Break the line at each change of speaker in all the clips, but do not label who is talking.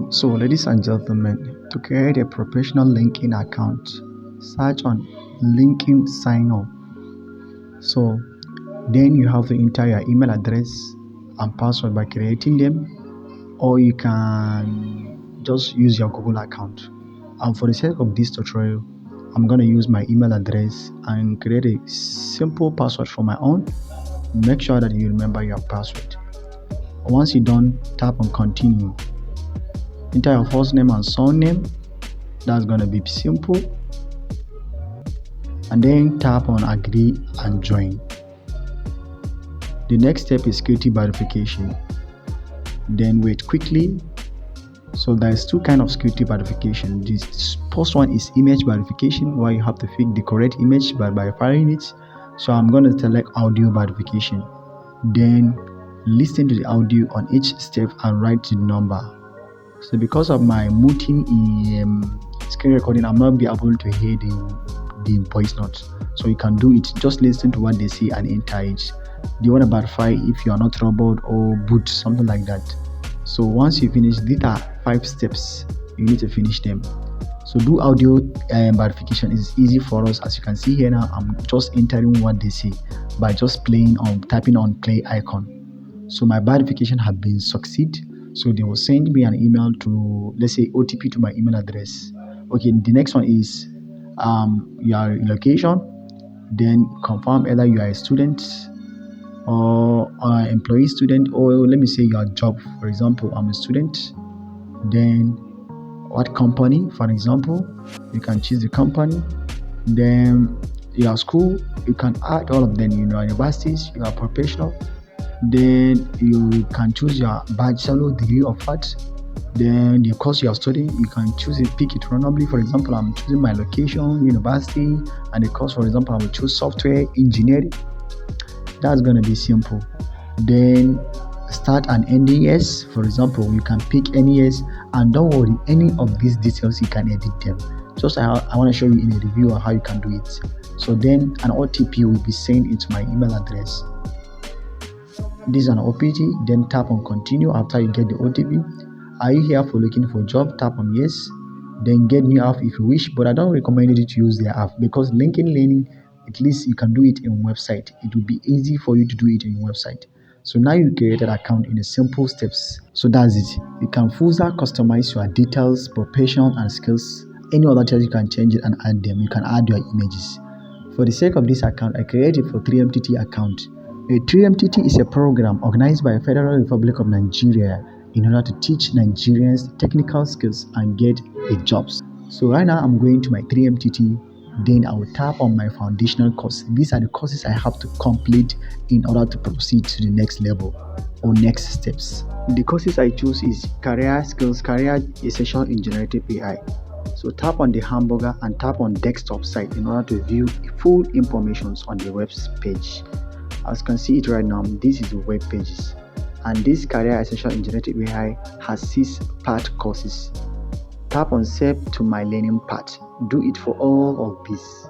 So ladies and gentlemen, to create a professional LinkedIn account, search on LinkedIn sign up. So then you have to enter your email address and password by creating them, or you can just use your Google account. And for the sake of this tutorial, I'm gonna use my email address and create a simple password for my own. Make sure that you remember your password. Once you're done, tap on continue. Enter your first name and surname. That's gonna be simple. And then tap on agree and join. The next step is security verification. Then wait quickly. So there's two kind of security verification. This first one is image verification, where you have to pick the correct image by verifying it. So I'm going to select audio verification. Then listen to the audio on each step and write the number. So because of my muting in screen recording, I'm not be able to hear the voice notes. So you can do it. Just listen to what they say and enter it. Do you want to verify if you are not robot or boot, something like that? So once you finish, these are 5 steps. You need to finish them. So do audio verification is easy for us. As you can see here now, I'm just entering what they say by just tapping on play icon. So my verification have been succeed. So they will send me an email to, let's say, OTP to my email address. Okay, the next one is your location. Then confirm either you are a student or employee student, or let me say your job. For example, I'm a student. Then what company, for example, you can choose the company. Then your school, you can add all of them. Universities, you are professional. Then you can choose your bachelor degree of what. Then the course you are studying, you can choose it, pick it randomly. For example, I'm choosing my location, university, and the course, for example, I will choose software engineering. That's gonna be simple. Then start and end years. For example, you can pick any years, and don't worry, any of these details you can edit them. Just I want to show you in a review on how you can do it. So then an OTP will be sent into my email address. This is an OPT. Then tap on continue after you get the OTP. Are you here for looking for a job? Tap on yes. Then get new app if you wish, but I don't recommend you to use their app because LinkedIn Learning, at least you can do it in website. It will be easy for you to do it in your website. So now you created an account in the simple steps. So that's it. You can further customize your details, profession and skills. Any other details you can change it and add them. You can add your images. For the sake of this account, I created for 3MTT account. A 3MTT is a program organized by the Federal Republic of Nigeria in order to teach Nigerians technical skills and get a jobs. So right now I'm going to my 3MTT. Then I will tap on my foundational course. These are the courses I have to complete in order to proceed to the next level or next steps. The courses I choose is Career Skills, Career Essential in Generative AI. So tap on the hamburger and tap on desktop site in order to view full information on the web page. As you can see it right now, this is the web pages. And this Career Essential in Generative AI has 6 part courses. Tap on save to my learning path. Do it for all of these.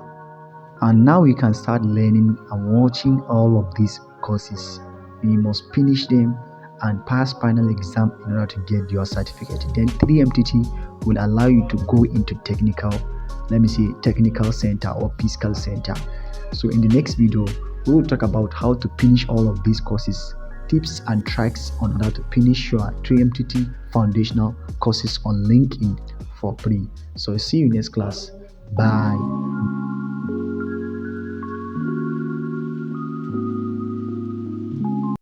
And now you can start learning and watching all of these courses. You must finish them and pass final exam in order to get your certificate. Then 3MTT will allow you to go into technical center or fiscal center. So in the next video, we will talk about how to finish all of these courses, tips and tricks on how to finish your 3MTT foundational courses on LinkedIn for free. So see you next class. Bye.